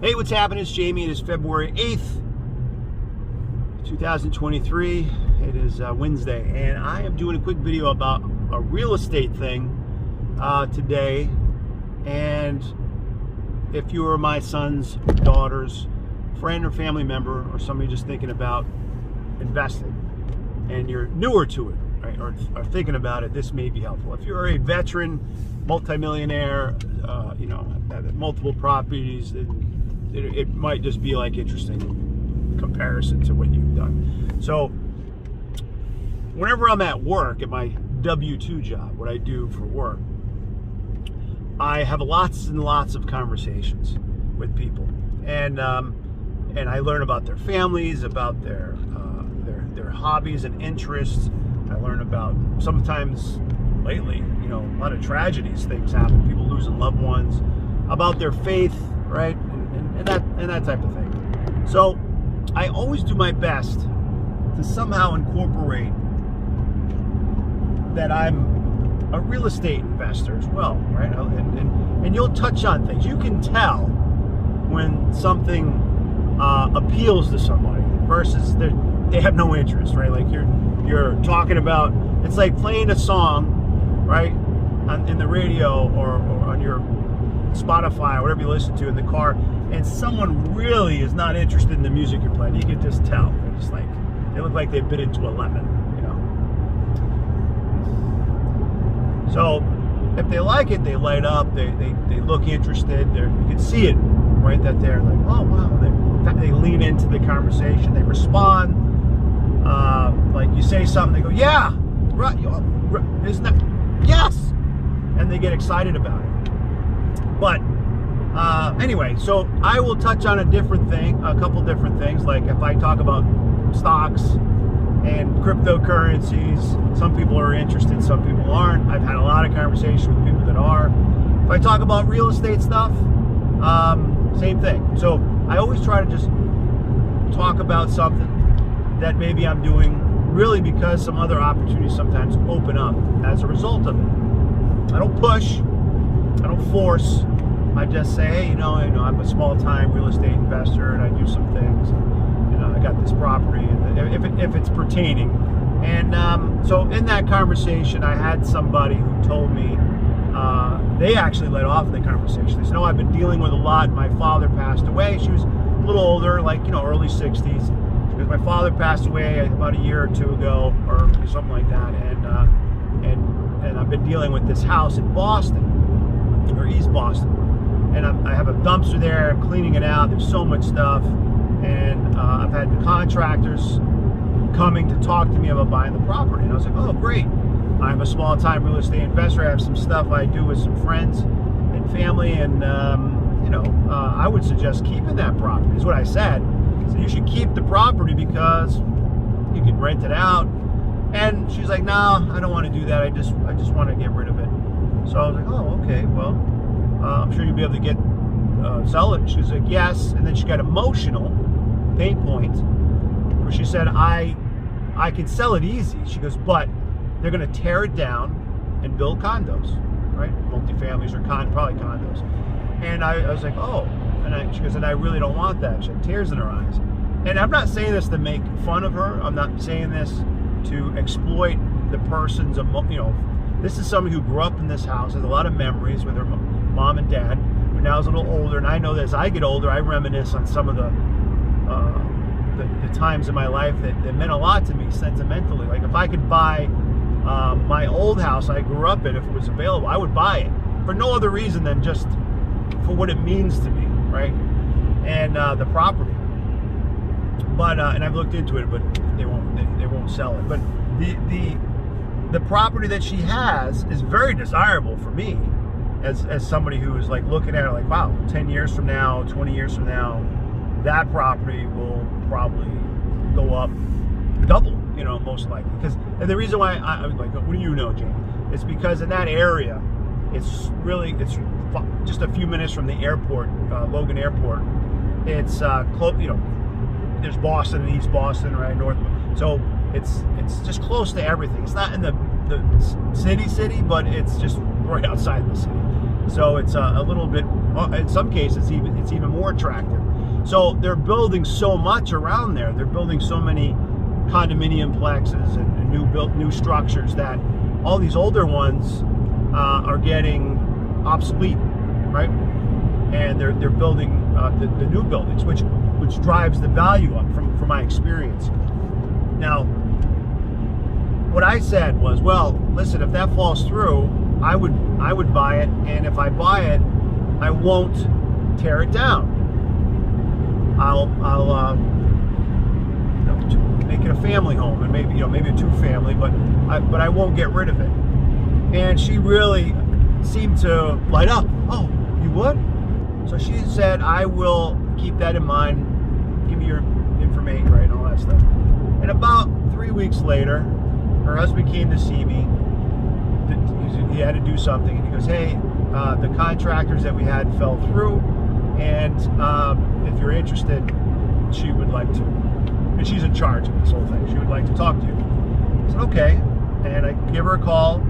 Hey, what's happening? It's Jamie. It is February 8th, 2023. It is Wednesday, and I am doing a quick video about a real estate thing today. And if you are my son's, daughter's friend or family member, or somebody just thinking about investing, and you're newer to it, right, or thinking about it, this may be helpful. If you're a veteran, multimillionaire, multiple properties, it might just be like interesting comparison to what you've done. So whenever I'm at work, at my W-2 job, what I do for work, I have lots and lots of conversations with people, and I learn about their families, about their hobbies and interests. I learn about, sometimes lately, a lot of tragedies, things happen, people losing loved ones, about their faith, right, and that type of thing. So I always do my best to somehow incorporate that I'm a real estate investor as well, right? And you'll touch on things. You can tell when something appeals to somebody versus they have no interest, right? Like you're talking about, it's like playing a song, right, in the radio or on your Spotify or whatever you listen to in the car, and someone really is not interested in the music you're playing. You can just tell. They're just like, they look like they've bit into a lemon, So if they like it, they light up, they look interested, you can see it, right, that they're like, oh wow, they lean into the conversation, they respond, like you say something, they go, yeah, right, isn't that, yes, and they get excited about it. But anyway, so I will touch on a couple different things, like if I talk about stocks and cryptocurrencies, some people are interested, some people aren't. I've had a lot of conversations with people that are. If I talk about real estate stuff, same thing. So I always try to just talk about something that maybe I'm doing really because some other opportunities sometimes open up as a result of it. I don't push, I don't force. I just say, hey, I'm a small-time real estate investor, and I do some things. I got this property, and if it's pertaining. And so in that conversation, I had somebody who told me, they actually led off in the conversation. They said, I've been dealing with a lot. My father passed away. She was a little older, like, early 60s. Because my father passed away about a year or two ago, or something like that. And I've been dealing with this house in Boston, or East Boston. And I have a dumpster there, I'm cleaning it out, there's so much stuff, and I've had the contractors coming to talk to me about buying the property, and I was like, oh great, I'm a small-time real estate investor, I have some stuff I do with some friends and family, and I would suggest keeping that property, is what I said. So you should keep the property because you can rent it out. And she's like, no, I don't want to do that, I just want to get rid of it. So I was like, oh, okay, well, I'm sure you'll be able to sell it. She was like, yes. And then she got emotional, pain point, where she said, I can sell it easy. She goes, but they're going to tear it down and build condos, right? Multifamilies or probably condos. And I was like, oh. And she goes, and I really don't want that. She had tears in her eyes. And I'm not saying this to make fun of her. I'm not saying this to exploit the person's, this is somebody who grew up in this house, has a lot of memories with her mom and dad, who now is a little older, and I know that as I get older, I reminisce on some of the times in my life that meant a lot to me sentimentally. Like if I could buy my old house I grew up in, if it was available, I would buy it for no other reason than just for what it means to me, right? And the property. But and I've looked into it, but they won't sell it. But the property that she has is very desirable for me. As somebody who is like looking at it like, wow, 10 years from now, 20 years from now, that property will probably go up double, most likely. And the reason why I'm like, what do you know, Jamie? It's because in that area, it's just a few minutes from the airport, Logan Airport. It's close, there's Boston and East Boston, right, north. So it's just close to everything. It's not in the city, but it's just right outside the city. So it's a little bit, in some cases, it's even more attractive. So they're building so much around there. They're building so many condominium plexes and new structures that all these older ones are getting obsolete, right? And they're building the new buildings, which drives the value up from my experience. Now, what I said was, well, listen, if that falls through, I would buy it, and if I buy it, I won't tear it down. I'll make it a family home, and maybe a two-family, but I won't get rid of it. And she really seemed to light up. Oh, you would? So she said, I will keep that in mind. Give me your information, right, and all that stuff. And about 3 weeks later, her husband came to see me. He had to do something, and he goes, hey, the contractors that we had fell through, and if you're interested, she would like to, and she's in charge of this whole thing, she would like to talk to you. I said, okay, and I give her a call,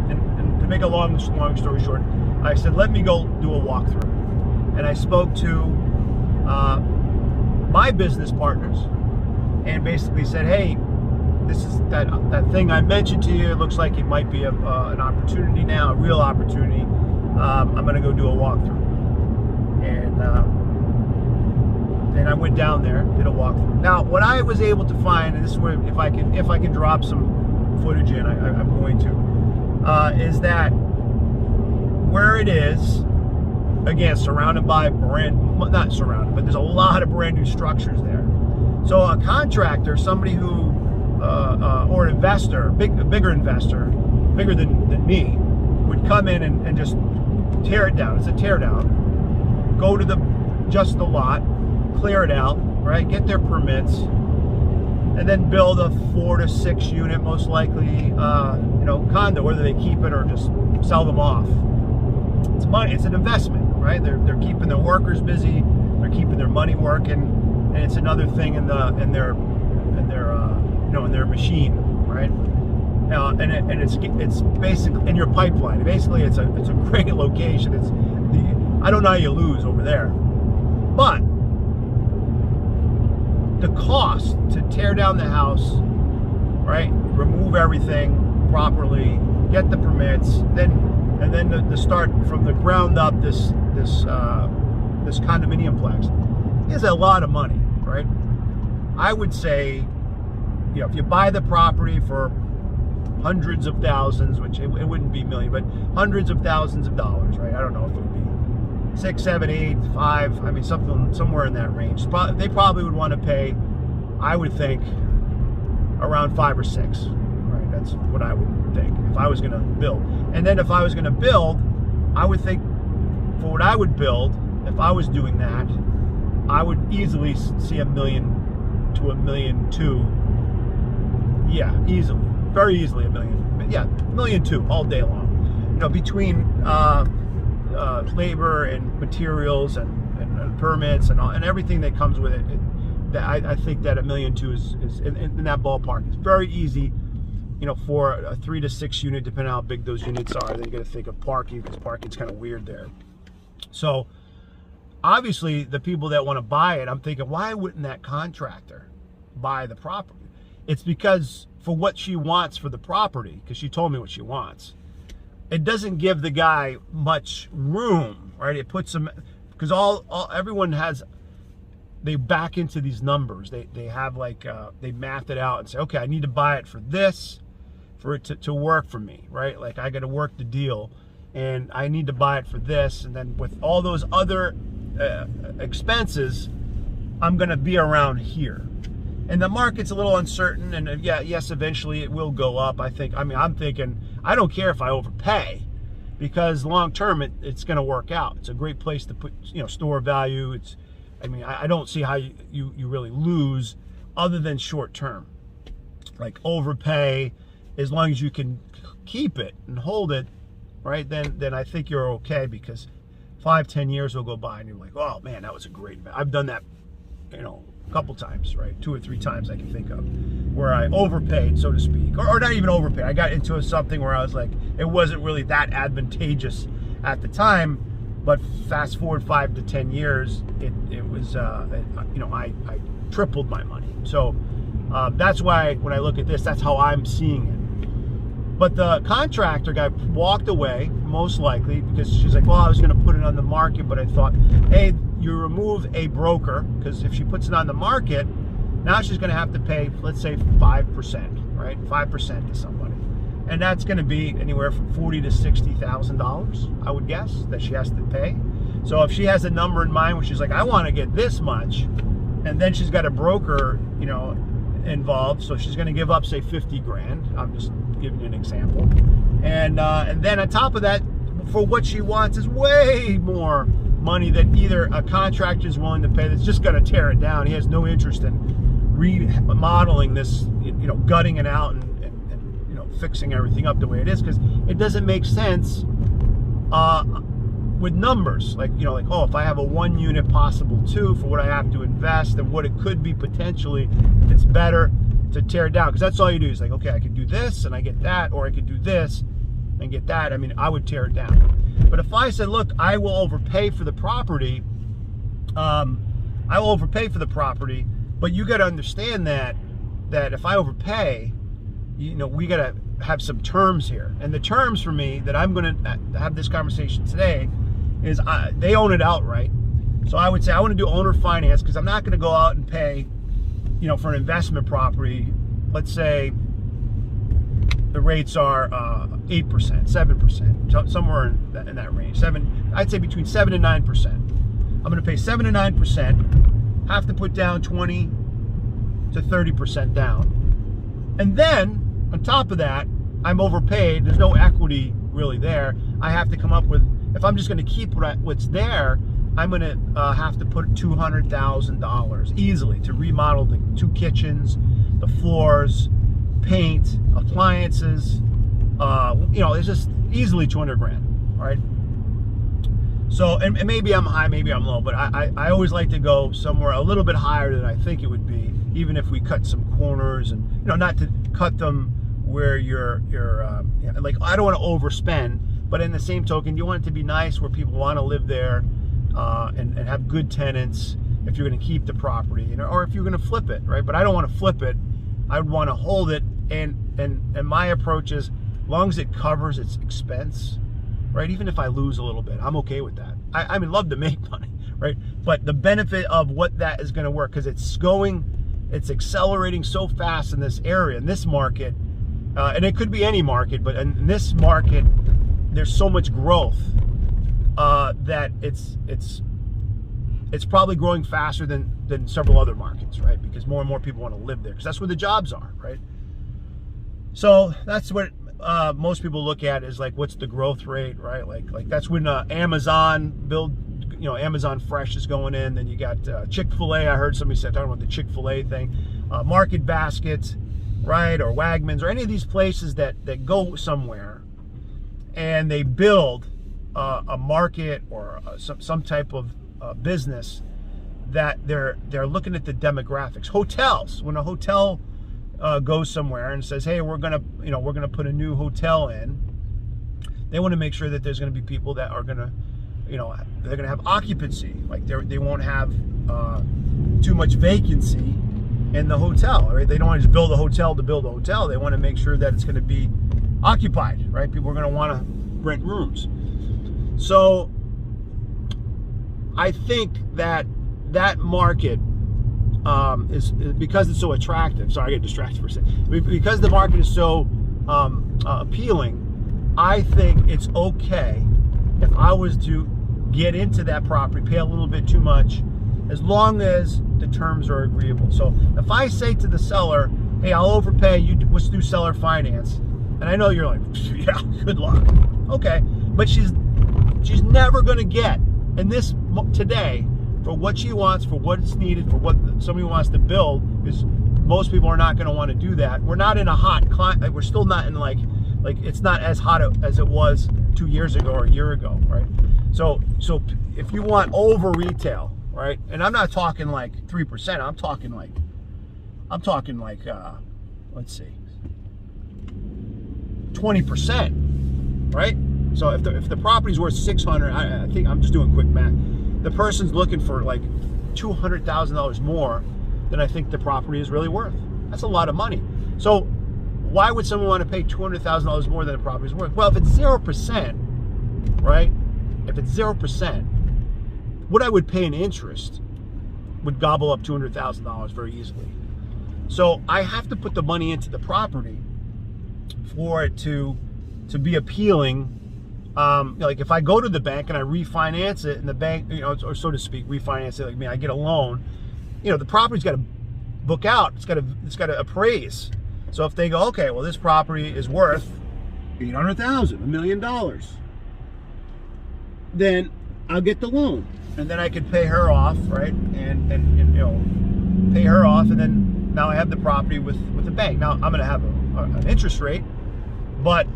and to make a long story short, I said, let me go do a walkthrough. And I spoke to my business partners, and basically said, hey, this is that thing I mentioned to you. It looks like it might be an opportunity now, a real opportunity. I'm going to go do a walkthrough. And then I went down there, did a walkthrough. Now, what I was able to find, and this is where if I can drop some footage in, I'm going to, is that where it is, again, surrounded by not surrounded, but there's a lot of brand new structures there. So a contractor, somebody who or an investor, a bigger investor, bigger than me, would come in and just tear it down. It's a tear down. Go to just the lot, clear it out, right? Get their permits, and then build a 4 to 6 unit, most likely, condo, whether they keep it or just sell them off. It's money. It's an investment, right? They're keeping their workers busy. They're keeping their money working, and it's another thing in their machine, right? And it's basically in your pipeline. Basically, it's a great location. I don't know how you lose over there, but the cost to tear down the house, right? Remove everything properly, get the permits, and then to start from the ground up this condominium plex is a lot of money, right? I would say, if you buy the property for hundreds of thousands, which it wouldn't be million, but hundreds of thousands of dollars, right? I don't know if it would be 6, 7, 8, 5. I mean, somewhere in that range. They probably would want to pay, I would think, around 5 or 6, right? That's what I would think if I was going to build. And then if I was going to build, I would think for what I would build, if I was doing that, I would easily see $1 million to $1.2 million. Yeah, easily, very easily $1 million. Yeah, $1.2 million all day long. Between labor and materials and permits and everything that comes with it. I think that $1.2 million is in that ballpark. It's very easy, for a 3 to 6 unit, depending on how big those units are. Then you got to think of parking, because parking's kind of weird there. So obviously, the people that want to buy it, I'm thinking, why wouldn't that contractor buy the property? It's because for what she wants for the property, because she told me what she wants, it doesn't give the guy much room, right? It puts them, because everyone has, they back into these numbers. They have they math it out and say, okay, I need to buy it for this, for it to work for me, right? Like, I got to work the deal, and I need to buy it for this, and then with all those other expenses, I'm going to be around here. And the market's a little uncertain, and yes, eventually it will go up. I'm thinking, I don't care if I overpay, because long term it's going to work out. It's a great place to put, store value. I don't see how you really lose, other than short term. Like overpay, as long as you can keep it and hold it, right? Then I think you're okay, because 5-10 years will go by and you're like, oh man, that was a great investment. I've done that, a couple times, right? 2 or 3 times I can think of, where I overpaid, so to speak, or not even overpaid. I got into something where I was like, it wasn't really that advantageous at the time. But fast forward 5 to 10 years, it was, you know, I tripled my money. So that's why when I look at this, that's how I'm seeing it. But the contractor guy walked away, most likely, because she's like, well, I was going to put it on the market, but I thought, hey, you remove a broker, because if she puts it on the market, now she's going to have to pay, let's say, 5%, right? 5% to somebody. And that's going to be anywhere from $40,000 to $60,000, I would guess, that she has to pay. So if she has a number in mind where she's like, I want to get this much, and then she's got a broker, you know, involved, so she's going to give up, say, 50 grand. I'm just giving you an example. And then on top of that, for what she wants is way more money that either a contractor is willing to pay that's just going to tear it down. He has no interest in remodeling this, you know, gutting it out and you know, fixing everything up the way it is, because it doesn't make sense with numbers. Like, you know, like, oh, if I have a 1 unit, possible 2, for what I have to invest and what it could be potentially, it's better to tear it down, because that's all you do is like, okay, I could do this and I get that, or I could do this and get that. I mean, I would tear it down. But if I said, look, I will overpay for the property, but you got to understand that if I overpay, you know, we got to have some terms here. And the terms for me that I'm going to have this conversation today is they own it outright. So I would say I want to do owner finance, because I'm not going to go out and pay, you know, for an investment property. Let's say the rates are 8%, 7%, somewhere in that range. I'd say between 7 and 9%. I'm going to pay 7 to 9%, have to put down 20 to 30% down. And then, on top of that, I'm overpaid. There's no equity really there. I have to come up with, if I'm just going to keep what's there, I'm going to have to put $200,000 easily to remodel the 2 kitchens, the floors, paint, appliances. You know, it's just easily 200 grand, right? So, and maybe I'm high, maybe I'm low, but I always like to go somewhere a little bit higher than I think it would be, even if we cut some corners, and, you know, not to cut them where you're like, I don't want to overspend, but in the same token, you want it to be nice where people want to live there, and have good tenants if you're going to keep the property, you know, or if you're going to flip it, right? But I don't want to flip it. I would want to hold it, and my approach is, as long as it covers its expense, right? Even if I lose a little bit, I'm okay with that. I mean, love to make money, right? But the benefit of what that is going to work, because it's accelerating so fast in this area, in this market, and it could be any market, but in this market, there's so much growth that it's probably growing faster than several other markets, right? Because more and more people want to live there, because that's where the jobs are, right? So that's what most people look at, is like, what's the growth rate, right? Like that's when Amazon Amazon Fresh is going in. Then you got Chick-fil-A. I heard somebody talking about the Chick-fil-A thing, Market Basket, right? Or Wegmans, or any of these places that go somewhere and they build a market or some type of business that they're looking at the demographics. Hotels, when a hotel goes somewhere and says, hey, we're gonna put a new hotel in, they want to make sure that there's going to be people that are going to, they're going to have occupancy. Like they won't have too much vacancy in the hotel, right? They don't want to just build a hotel to build a hotel. They want to make sure that it's going to be occupied, right? People are going to want to rent rooms. So I think that market is, because it's so attractive. Sorry, I get distracted for a second. Because the market is so appealing, I think it's okay if I was to get into that property, pay a little bit too much, as long as the terms are agreeable. So if I say to the seller, hey, I'll overpay, let's do seller finance, and I know you're like, yeah, good luck. Okay, but she's never going to get in this today for what she wants, for what's needed, for what somebody wants to build, because most people are not going to want to do that. We're not in a hot climate. We're still not in like it's not as hot as it was 2 years ago or a year ago, right? So if you want over retail, right? And I'm not talking like 3%. I'm talking like let's see, 20%, right? So if the property's worth 600, I think I'm just doing quick math. The person's looking for like $200,000 more than I think the property is really worth. That's a lot of money. So why would someone want to pay $200,000 more than the property is worth? Well, if it's 0%, right? If it's 0%, what I would pay in interest would gobble up $200,000 very easily. So I have to put the money into the property for it to be appealing. Like if I go to the bank and I refinance it, and the bank, or so to speak, refinance it, like me, I get a loan, the property's got to book out. It's got to appraise. So if they go, okay, well, this property is worth $800,000, $1 million, then I'll get the loan, and then I could pay her off, right? And pay her off, and then now I have the property with the bank. Now I'm going to have an interest rate, but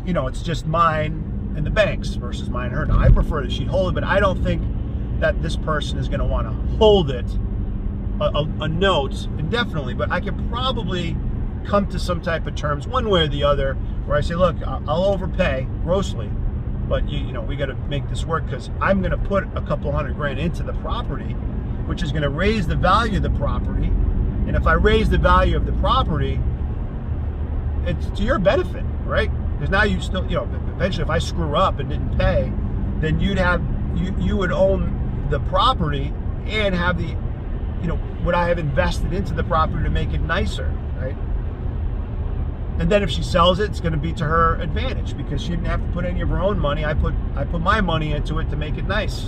it's just mine and the bank's versus mine and her. Now I prefer that she hold it, but I don't think that this person is going to want to hold it, a note indefinitely. But I could probably come to some type of terms one way or the other, where I say, look, I'll overpay grossly, but we got to make this work, because I'm going to put a couple $100,000 into the property, which is going to raise the value of the property. And if I raise the value of the property, it's to your benefit, right? Because now you still, eventually if I screw up and didn't pay, then you would own the property and have the, what I have invested into the property to make it nicer, right? And then if she sells it, it's going to be to her advantage, because she didn't have to put any of her own money. I put my money into it to make it nice.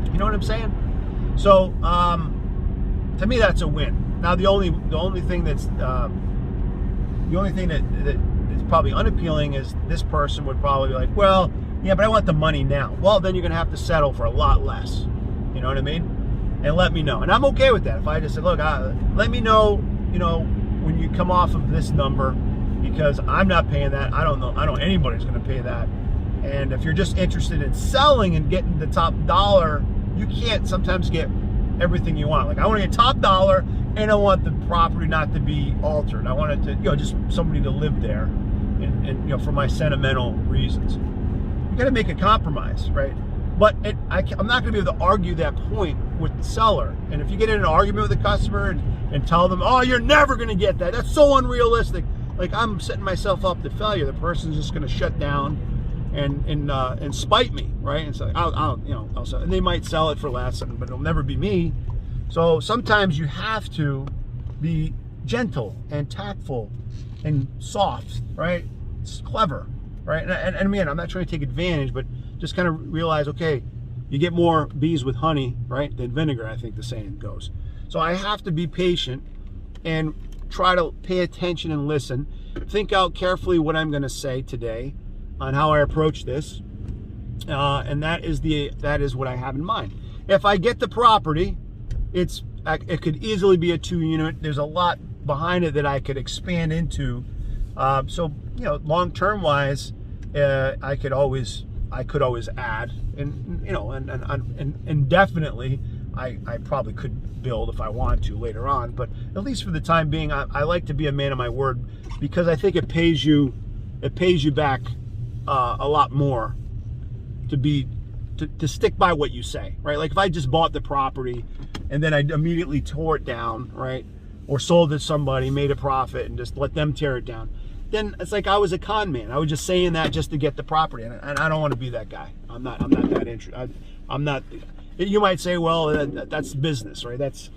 You know what I'm saying? So to me, that's a win. Now the only thing that is probably unappealing is this person would probably be like, well, yeah, but I want the money now. Well, then you're going to have to settle for a lot less. You know what I mean? And let me know. And I'm okay with that. If I just said, look, let me know, when you come off of this number, because I'm not paying that. I don't know anybody's going to pay that. And if you're just interested in selling and getting the top dollar, you can't sometimes get everything you want. Like, I want to get top dollar, and I want the property not to be altered. I want it to, just somebody to live there, and for my sentimental reasons. You got to make a compromise, right? But I'm not going to be able to argue that point with the seller. And if you get in an argument with the customer and tell them, oh, you're never going to get that, that's so unrealistic, like I'm setting myself up to failure. The person's just going to shut down and spite me, right? And so I'll sell, and they might sell it for less, but it'll never be me. So sometimes you have to be gentle and tactful and soft, right? It's clever, right? And again, I'm not trying to take advantage, but just kind of realize, okay, you get more bees with honey, right, than vinegar, I think the saying goes. So I have to be patient and try to pay attention and listen. Think out carefully what I'm going to say today on how I approach this, and that is what I have in mind. If I get the property, it could easily be a 2-unit. There's a lot behind it that I could expand into. So long-term wise, I could always add, and definitely I probably could build if I want to later on. But at least for the time being, I like to be a man of my word, because I think it pays you back a lot more to stick by what you say, right? Like if I just bought the property and then I immediately tore it down, right, or sold it to somebody, made a profit, and just let them tear it down, then it's like I was a con man. I was just saying that just to get the property, and I don't want to be that guy. I'm not that interested. I'm not. You might say, well, that's business, right? That's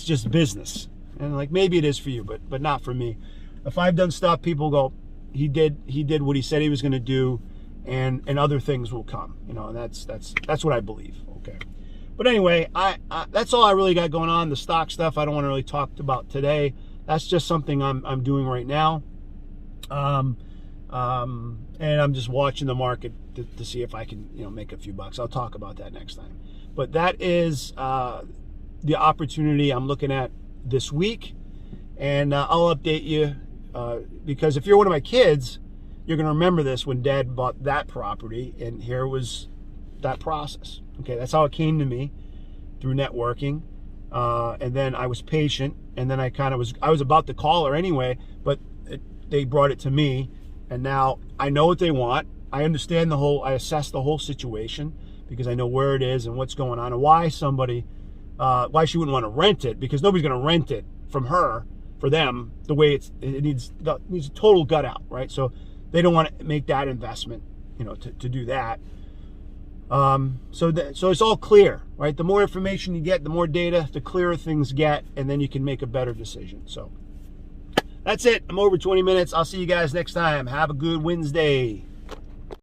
just business, and like maybe it is for you, but not for me. If I've done stuff, people go, he did what he said he was going to do, and other things will come, and that's what I believe. Okay, but anyway, I that's all I really got going on. The stock stuff I don't want to really talk about today. That's just something I'm doing right now. And I'm just watching the market to see if I can, make a few bucks. I'll talk about that next time. But that is the opportunity I'm looking at this week, and I'll update you because if you're one of my kids, you're going to remember this when Dad bought that property, and here was that process. Okay, that's how it came to me, through networking, and then I was patient, and then I was about to call her anyway, but they brought it to me, And now I know what they want. I understand I assess the whole situation because I know where it is and what's going on and why why she wouldn't want to rent it, because nobody's going to rent it from her, for them, the way it needs a total gut out, right? So they don't want to make that investment, to do that. So it's all clear, right? The more information you get, the more data, the clearer things get, and then you can make a better decision. So that's it. I'm over 20 minutes. I'll see you guys next time. Have a good Wednesday.